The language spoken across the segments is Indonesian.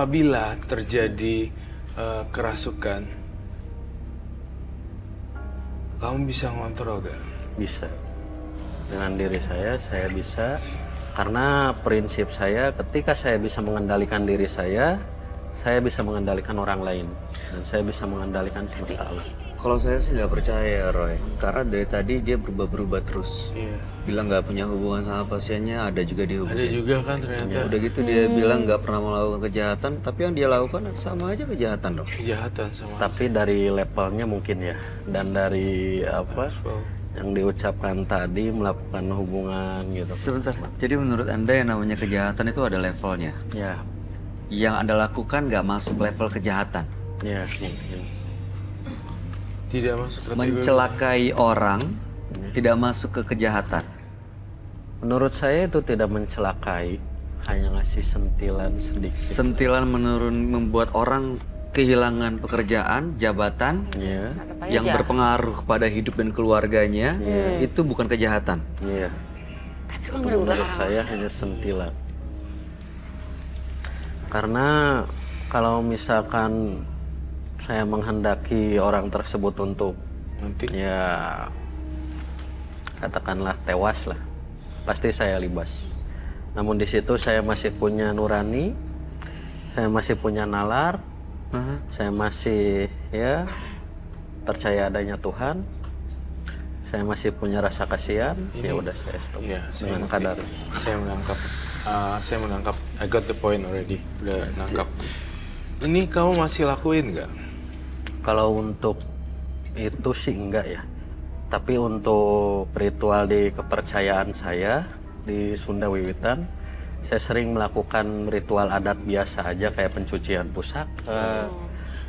apabila terjadi kerasukan, kamu bisa ngontrol gak? Bisa. Dengan diri saya bisa. Karena prinsip saya, ketika saya bisa mengendalikan diri saya bisa mengendalikan orang lain. Dan saya bisa mengendalikan semesta alam. Kalau saya sih nggak percaya, Roy. Karena dari tadi dia berubah-berubah terus. Iya. Bilang nggak punya hubungan sama pasiennya, ada juga dihubungin. Ada juga kan ternyata. Udah gitu dia bilang nggak pernah melakukan kejahatan, tapi yang dia lakukan sama aja kejahatan dong. Kejahatan sama. Tapi dari levelnya mungkin ya. Dan dari apa yang diucapkan tadi, melakukan hubungan gitu. Sebentar, jadi menurut Anda yang namanya kejahatan itu ada levelnya? Ya, Yang Anda lakukan nggak masuk level kejahatan? ya mungkin. Tidak masuk kategori. Mencelakai orang tidak masuk ke kejahatan? Menurut saya itu tidak mencelakai, hanya ngasih sentilan sedikit. Sentilan membuat orang kehilangan pekerjaan, jabatan, Iya, yang berpengaruh pada hidup dan keluarganya, itu bukan kejahatan. iya. Tapi itu kan merugikan Menurut orang. saya hanya sentilan. Karena kalau misalkan saya menghendaki orang tersebut untuk Nanti. ya katakanlah tewas lah, pasti saya libas. Namun di situ saya masih punya nurani, saya masih punya nalar, saya masih ya percaya adanya Tuhan, saya masih punya rasa kasihan. Ya udah saya stop Iya, saya dengan ngerti. kadar. Saya menangkap. I got the point already. Udah nangkap. Ini kamu masih lakuin nggak? Kalau untuk itu sih enggak ya. Tapi untuk ritual di kepercayaan saya di Sunda Wiwitan, saya sering melakukan ritual adat biasa aja kayak pencucian pusaka,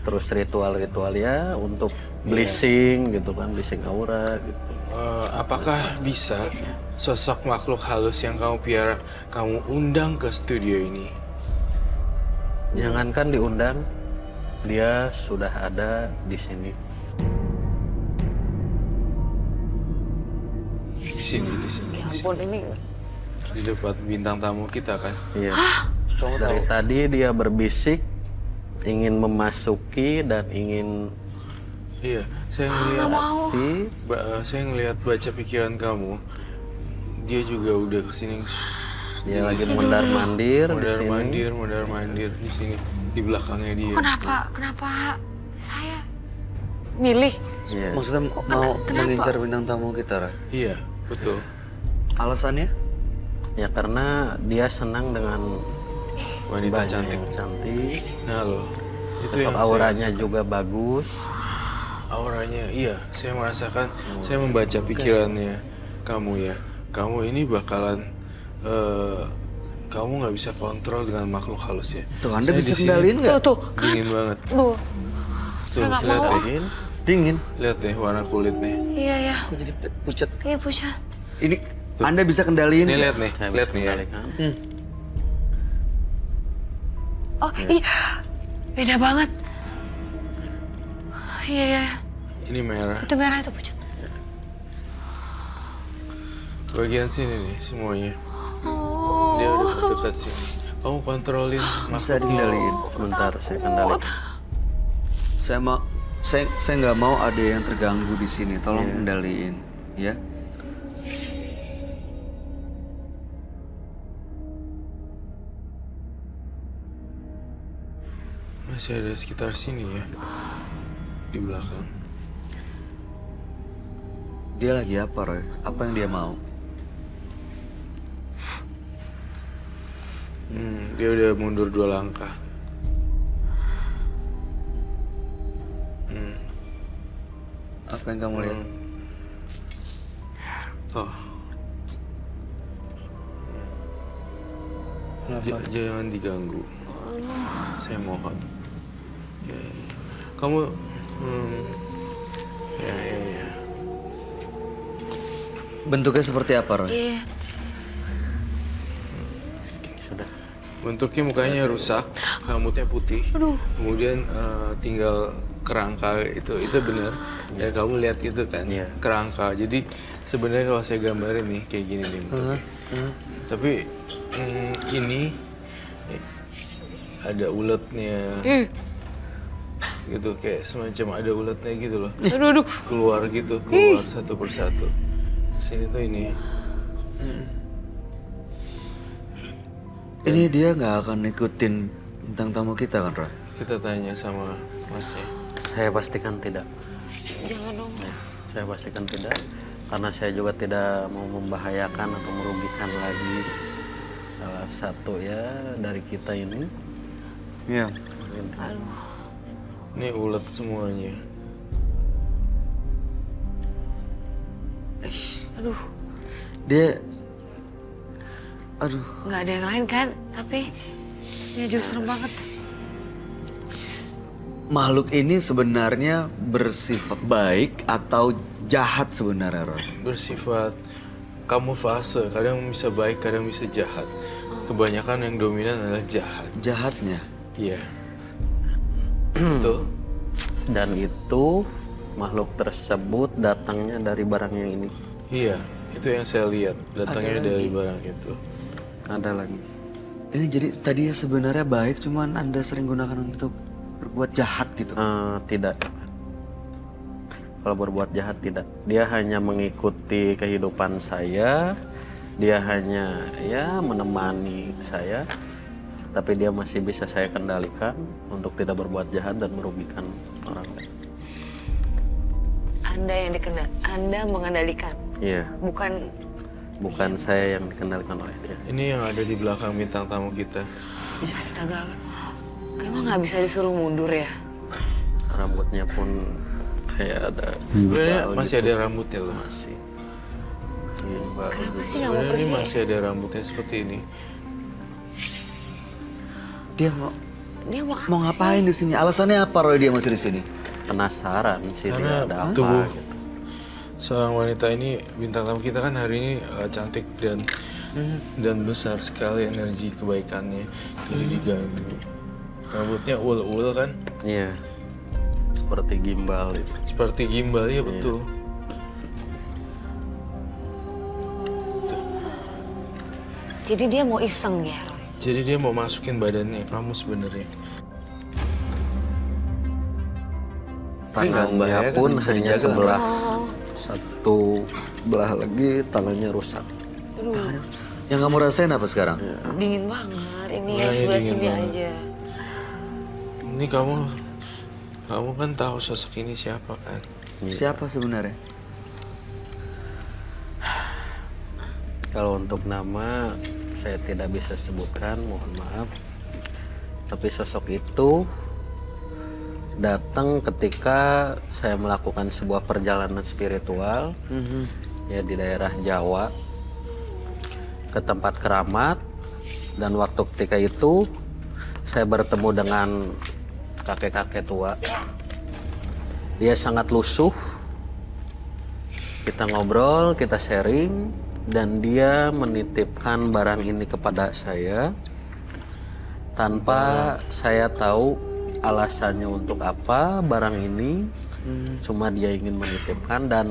terus ritual-ritual ya untuk blessing gitu kan, blessing aura gitu. Apakah bisa sosok makhluk halus yang kamu piara kamu undang ke studio ini? Jangankan diundang, dia sudah ada di sini. Di sini. Ya ampun, ini Di depan bintang tamu kita kan? Iya. Dari tadi dia berbisik ingin memasuki dan ingin Iya, saya ngelihat si baca pikiran kamu. Dia juga udah kesini. dia lagi mondar-mandir di sini. Mondar-mandir di sini di belakangnya dia. kenapa saya milih? Iya. Maksudnya mau mengincar bintang tamu kita, Roy? Iya, betul. Alasannya? Ya karena dia senang dengan Wanita banyak cantik. yang cantik. Nah loh, itu Sosok yang saya auranya juga bagus. auranya, iya, saya merasakan, saya membaca pikirannya kamu ya. Kamu ini bakalan, kamu nggak bisa kontrol dengan makhluk halus ya. Tuh, Anda Saya bisa di sini kendaliin nggak? Tuh, kan. Dingin banget. Duh, Tuh, nggak lihat mau. deh, Dingin. lihat deh warna kulitnya. iya ya. Kok jadi pucat? Iya pucat. Ini Anda bisa kendaliin Ini nggak? lihat nih, Saya lihat bisa nih ya. kendalikan. Oh, iya. Beda banget. Iya ya. Ini merah. Itu merah itu pucat. Bagian sini nih semuanya. Oh. Dia udah dekat sini. Kamu kontrolin Bisa makhluknya. dikendaliin. Sebentar saya kendalikan. Saya nggak mau ada yang terganggu di sini. Tolong kendaliin, ya. Masih ada sekitar sini ya. Di belakang. Dia lagi apa, Roy? Apa yang dia mau? Dia udah mundur 2 langkah. Apa yang kamu lihat? Toh. Jangan diganggu. Saya mohon. Ya. Kamu ya. Bentuknya seperti apa, Roy? Iya. Sudah. Bentuknya mukanya rusak, rambutnya putih. Kemudian tinggal kerangka itu benar. Ya kamu lihat itu kan, Iya. kerangka. Jadi sebenarnya kalau saya gambarin nih kayak gini nih bentuknya. Tapi ini ada uletnya. Gitu, kayak semacam ada uletnya gitu loh. Aduh. Keluar gitu, keluar satu persatu. Sini tuh ini. Ini dia nggak akan ikutin bintang tamu kita kan, Roy? Kita tanya sama masnya. Saya pastikan tidak. Jangan dong. Saya pastikan tidak, karena saya juga tidak mau membahayakan atau merugikan lagi salah satu ya dari kita ini. Iya. Aduh. Ini ulet semuanya. Aduh. Dia, aduh, Nggak ada yang lain kan? Tapi ini jurus serem banget. makhluk ini sebenarnya bersifat baik atau jahat sebenarnya, Roy? Bersifat kamuflase, kadang bisa baik, kadang bisa jahat. Kebanyakan yang dominan adalah jahat. Jahatnya. Iya. Betul. Dan itu makhluk tersebut datangnya dari barang yang ini. Iya, itu yang saya lihat. Datangnya dari barang itu. Ada lagi. Ini jadi tadi sebenarnya baik, cuman Anda sering gunakan untuk berbuat jahat gitu. Tidak. Kalau berbuat jahat tidak. Dia hanya mengikuti kehidupan saya. Dia hanya ya menemani saya. Tapi dia masih bisa saya kendalikan untuk tidak berbuat jahat dan merugikan orang lain. Anda mengendalikan, Iya, bukan saya yang dikendalikan oleh dia. Ini yang ada di belakang bintang tamu kita. astaga. Emang nggak bisa disuruh mundur ya? Rambutnya pun kayak ada Sebenarnya gimbal masih gitu. ada rambutnya loh. Masih gimbal Kenapa gitu. sih nggak mau Sebenarnya ini pergi? masih ada rambutnya seperti ini. Dia mau Dia mau apa mau ngapain di sini? Alasannya apa, Roy, dia masih di sini? Penasaran sih Karena dia ada apa tubuh gitu. seorang wanita ini, bintang tamu kita kan hari ini cantik dan besar sekali energi kebaikannya. Jadi diganggu. Rambutnya ul kan? Iya, seperti gimbal itu. Seperti gimbal, ya betul. Jadi dia mau iseng ya, Roy? Jadi dia mau masukin badannya kamu sebenarnya. Tangannya membahayakan, pun bisa hanya dijaga. sebelah, Oh, satu belah lagi tangannya rusak. aduh, Yang kamu rasain apa sekarang? dingin banget. Ini Iya, ya ini sebelah dingin sini banget. aja. Ini kamu kan tahu sosok ini siapa kan? Siapa sebenarnya? Kalau untuk nama saya tidak bisa sebutkan, mohon maaf. Tapi sosok itu datang ketika saya melakukan sebuah perjalanan spiritual ya di daerah Jawa ke tempat keramat, dan waktu ketika itu saya bertemu dengan kakek-kakek tua. Dia sangat lusuh. Kita ngobrol, kita sharing, dan dia menitipkan barang ini kepada saya tanpa saya tahu alasannya untuk apa barang ini. Cuma dia ingin menitipkan, dan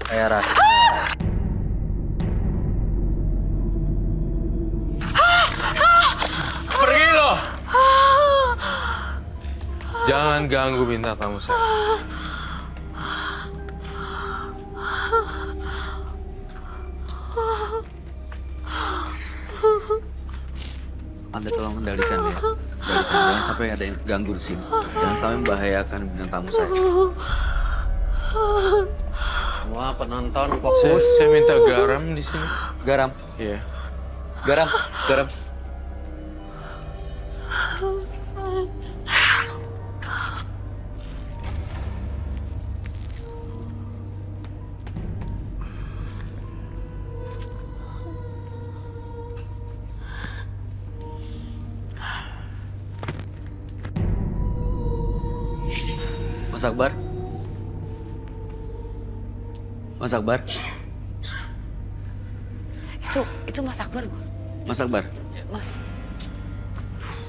saya rasa Pergi loh! Jangan ganggu bintang tamu saya. Anda tolong kendalikan ya. Kendalikan. Jangan sampai ada yang ganggu di sini. Jangan sampai membahayakan bintang tamu saya. semua penonton Saya, fokus. saya minta garam di sini. Garam, Iya. garam, garam. Mas Akbar? Mas Akbar? Itu Mas Akbar, Bu. Mas Akbar? Mas.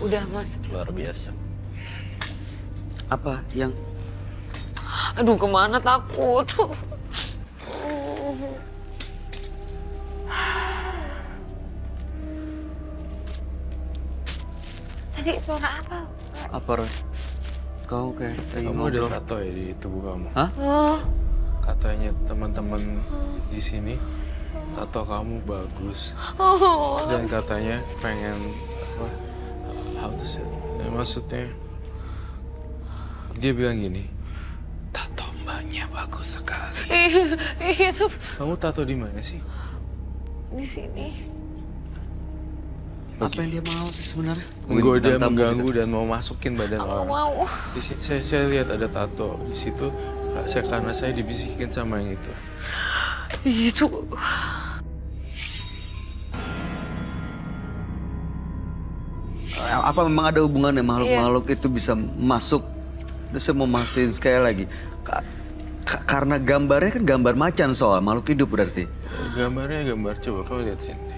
Udah, Mas. Luar biasa. Apa yang... Aduh, kemana takut? Tadi suara apa? Apa Roy? Kau kayak lagi Kamu ada ngobrol. tato ya di tubuh kamu? Hah? Oh, Katanya teman-teman di sini tato kamu bagus oh, dan katanya pengen apa? How to say? Ya, maksudnya dia bilang gini, tato mbaknya bagus sekali. itu Kamu tato di mana sih? di sini. Apa yang dia mau sih sebenarnya? Menggoda, Bintang tamu mengganggu gitu. dan mau masukin badan Aku orang. mau. Saya lihat ada tato di situ. Karena saya dibisikin sama yang itu. Itu Apa memang ada hubungannya makhluk-makhluk itu bisa masuk? Terus saya mau mastiin sekali lagi. Karena gambarnya kan gambar macan soal makhluk hidup berarti. Gambarnya gambar, coba kamu lihat sini.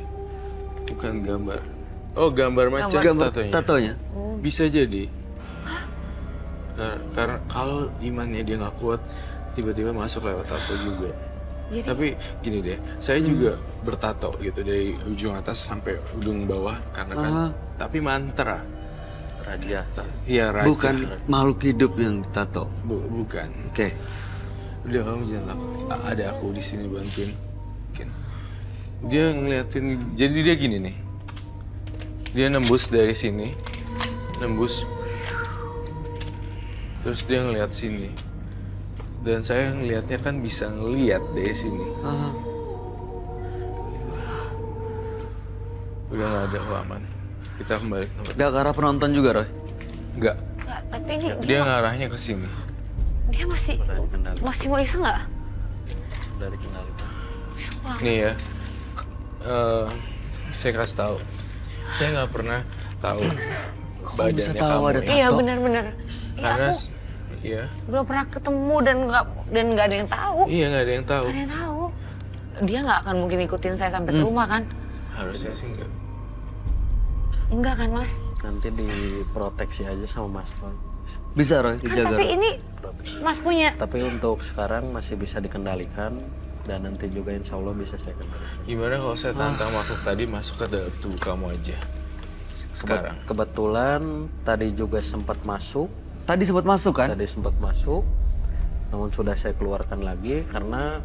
Bukan gambar. Oh, gambar macan Gambar tatonya. tatonya. Bisa jadi. Karena kalau imannya dia nggak kuat, tiba-tiba masuk lewat tato juga. Jadi- Tapi gini deh, saya juga bertato gitu dari ujung atas sampai ujung bawah karena kan. Tapi mantra. Raja. Iya raja. Bukan makhluk hidup yang ditato. Bukan. Oke. Udah kamu jangan takut. Ada aku di sini bantuin. Mungkin. Dia ngeliatin. Jadi dia gini nih. Dia nembus dari sini, nembus. Terus dia ngeliat sini. Dan saya ngelihatnya kan bisa ngeliat dari sini. Udah nggak ada kok, aman. Kita kembali ke tempat. Gak ke arah penonton juga Roy? Enggak. Nggak, tapi ini Dia ngarahnya ke sini. dia masih mau iseng nggak? Udah dikendalikan. Iseng banget. Nih ya. Saya kasih tahu. Saya nggak pernah tahu badannya bisa tahu kamu ada ya. Iya benar-benar. Iya Karena aku iya. belum pernah ketemu dan nggak ada yang tahu. Iya nggak ada yang tahu. Nggak ada yang tahu. Dia nggak akan mungkin ikutin saya sampai ke rumah kan? Harusnya sih enggak. Enggak kan Mas? Nanti diproteksi aja sama Mas Roy. Bisa Roy Kan dijaga. tapi ini Mas punya. Tapi untuk sekarang masih bisa dikendalikan dan nanti juga insya Allah bisa saya kendalikan. Gimana kalau saya tantang makhluk tadi masuk ke dalam tubuh kamu aja? Sekarang. Kebetulan tadi juga sempat masuk, Tadi sempat masuk kan? namun sudah saya keluarkan lagi karena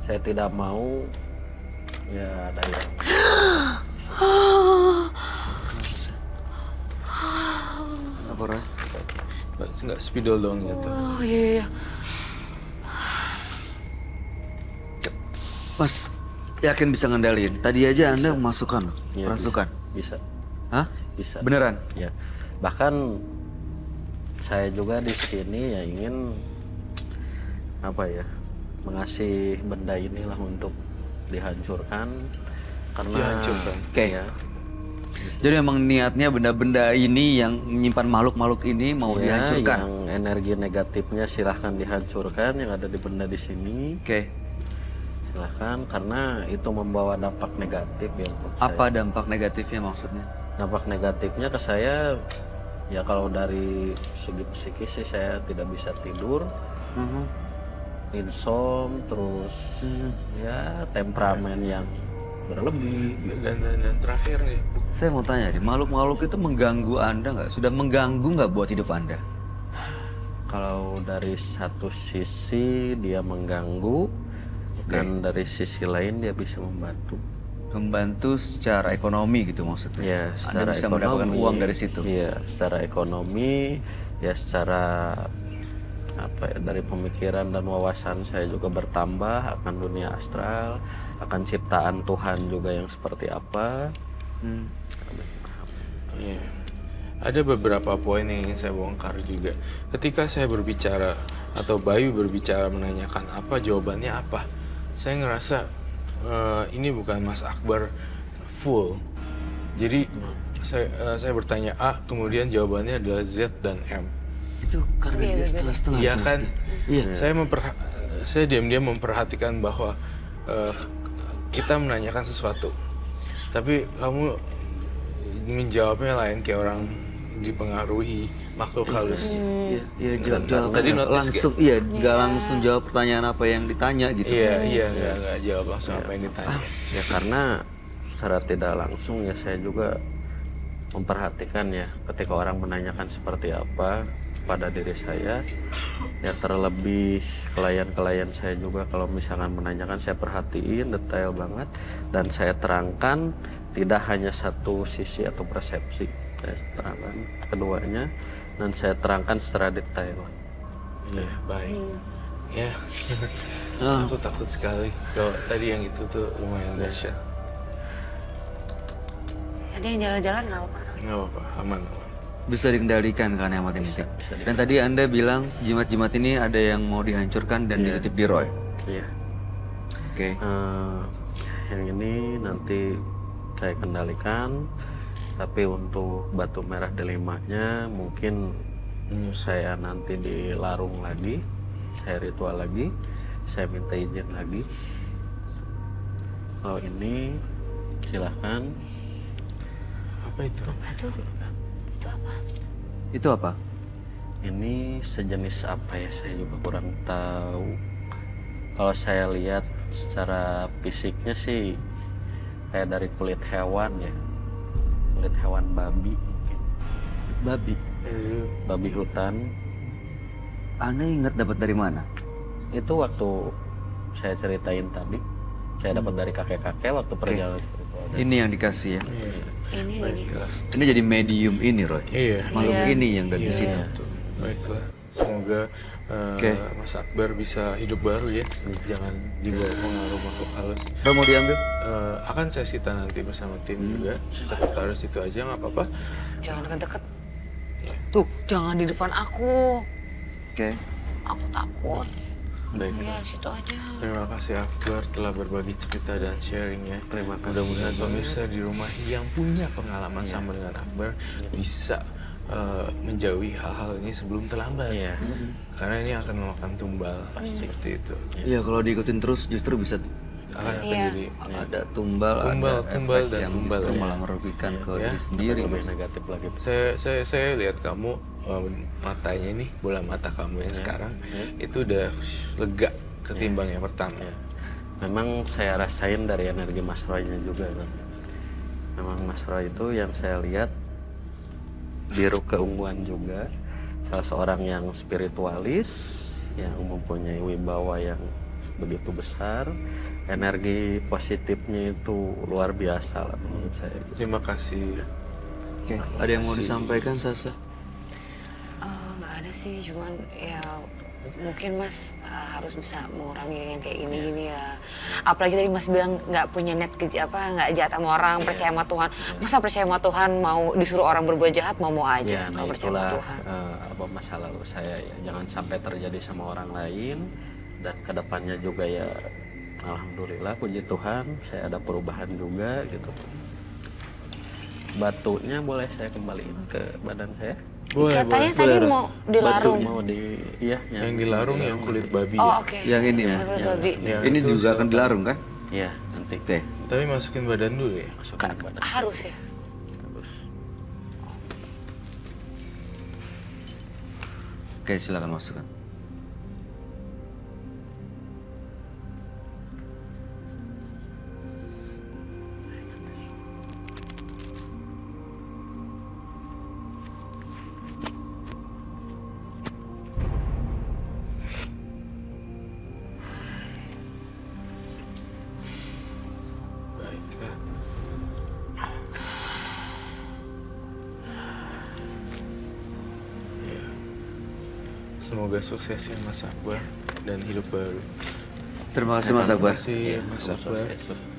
saya tidak mau ya ada yang Apa Roy? Enggak spidol dong gitu. Oh iya. Mas yakin bisa ngendaliin? Tadi aja Anda masukkan loh, ya, rasukan. bisa, Hah? bisa. Beneran? Ya, bahkan saya juga di sini ya ingin apa ya mengasih benda inilah untuk dihancurkan karena Dihancurkan. Oke. ya, Jadi emang niatnya benda-benda ini yang menyimpan makhluk-makhluk ini mau ya, dihancurkan. yang energi negatifnya silahkan dihancurkan yang ada di benda di sini Oke. silahkan karena itu membawa dampak negatif ya menurut saya. Apa dampak negatifnya maksudnya? Dampak negatifnya ke saya ya kalau dari segi psikis sih saya tidak bisa tidur, insom, terus ya temperamen yang berlebih. Dan terakhir nih, Saya mau tanya nih, makhluk-makhluk itu mengganggu Anda nggak? Sudah mengganggu nggak buat hidup Anda? Kalau dari satu sisi dia mengganggu dan dari sisi lain dia bisa membantu. Membantu secara ekonomi gitu maksudnya? Ya, Anda secara bisa ekonomi. mendapatkan uang dari situ? Iya, secara ekonomi, ya secara apa ya, dari pemikiran dan wawasan saya juga bertambah akan dunia astral, akan ciptaan Tuhan juga yang seperti apa. iya. Ada beberapa poin yang ingin saya bongkar juga. Ketika saya berbicara atau Bayu berbicara menanyakan apa jawabannya apa, saya ngerasa ini bukan Mas Akbar full. Jadi saya bertanya A, kemudian jawabannya adalah Z dan M. Itu karena dia setengah-setengah. Iya kan? Iya. Saya diam-diam memperhatikan bahwa kita menanyakan sesuatu, tapi kamu menjawabnya lain kayak orang dipengaruhi makhluk halus. Iya, jawab Tadi notice langsung, iya, nggak langsung jawab pertanyaan apa yang ditanya gitu. Iya, nggak jawab langsung apa yang ditanya. Ya karena secara tidak langsung ya saya juga memperhatikan ya ketika orang menanyakan seperti apa pada diri saya, ya terlebih klien-klien saya juga kalau misalkan menanyakan saya perhatiin detail banget dan saya terangkan tidak hanya satu sisi atau persepsi, saya terangkan keduanya dan saya terangkan secara detail. Iya, baik. Ya, aku takut sekali kalau tadi yang itu tuh lumayan dahsyat. Tadi yang jalan-jalan nggak apa-apa. Nggak apa-apa, aman. Bisa dikendalikan kan yang penting. Bisa Dan tadi Anda bilang jimat-jimat ini ada yang mau dihancurkan dan dititip di Roy. Iya. Oke. Yang ini nanti saya kendalikan, tapi untuk batu merah delimanya mungkin saya nanti dilarung lagi, saya ritual lagi, saya minta izin lagi. Kalau ini silahkan. Apa itu? Apa tuh? Itu apa? Itu apa? Ini sejenis apa ya, saya juga kurang tahu. Kalau saya lihat secara fisiknya sih kayak dari kulit hewan ya, kulit hewan babi mungkin. Babi. Babi hutan. Anda ingat dapat dari mana? Itu waktu saya ceritain tadi, saya dapat dari kakek-kakek waktu perjalanan spiritual. Ini yang dikasih ya. Ini. Baiklah. Ini jadi medium ini Roy. Iya. Makhluk ini yang dari Iya, situ. betul. Baiklah. Semoga Mas Akbar bisa hidup baru ya. Jangan dibawa pengaruh makhluk halus. Roy mau diambil? Akan saya sita nanti bersama tim juga. Tetap taruh situ aja nggak apa-apa. Jangan deket-deket. Iya. Tuh, jangan di depan aku. Oke. Aku takut. Baik. Ya, situ aja. Terima kasih Akbar telah berbagi cerita dan sharing ya. Terima kasih. Mudah-mudahan pemirsa di rumah yang punya pengalaman sama dengan Akbar bisa menjauhi hal-hal ini sebelum terlambat. Iya. Karena ini akan memakan tumbal seperti itu. Iya kalau diikutin terus justru bisa Akan Iya. jadi ada tumbal, Tumbal, ada tumbal, efek dan yang tumbal. justru Iya. malah merugikan ke Ya. diri sendiri. Lebih negatif lagi. saya lihat kamu matanya nih, bola mata kamu yang sekarang itu udah lega ketimbang yang pertama. Ya. Memang saya rasain dari energi Mas Roy-nya juga kan. Memang Mas Roy itu yang saya lihat biru keunguan juga, salah seorang yang spiritualis, yang mempunyai wibawa yang begitu besar, energi positifnya itu luar biasa lah menurut saya. Terima kasih. Oke. Ada yang mau disampaikan Sasa? Nggak ada sih, cuman ya mungkin Mas harus bisa mengurangi yang kayak gini-gini ya. Apalagi tadi Mas bilang nggak punya net nggak jahat sama orang, percaya sama Tuhan. Masa percaya sama Tuhan mau disuruh orang berbuat jahat mau aja Ya, kalau nah percaya sama itulah Tuhan. apa masa lalu saya ya, jangan sampai terjadi sama orang lain dan kedepannya juga ya. Alhamdulillah puji Tuhan saya ada perubahan juga gitu. Batunya boleh saya kembaliin ke badan saya? Katanya tadi mau dilarung. Mau di iya Yang dilarung yang kulit babi. Oh Ya. oke. Yang ini ya? Kulit babi. Yang Ini itu juga akan dilarung kan? Iya nanti Oke. Tapi masukin badan dulu ya. masukin ke badan. Harus ya. Bagus. Oke, silakan masukkan. Baiklah. Ya. Semoga sukses ya Mas Akbar dan hidup baru. Terima kasih Mas Akbar. Terima kasih Mas Akbar.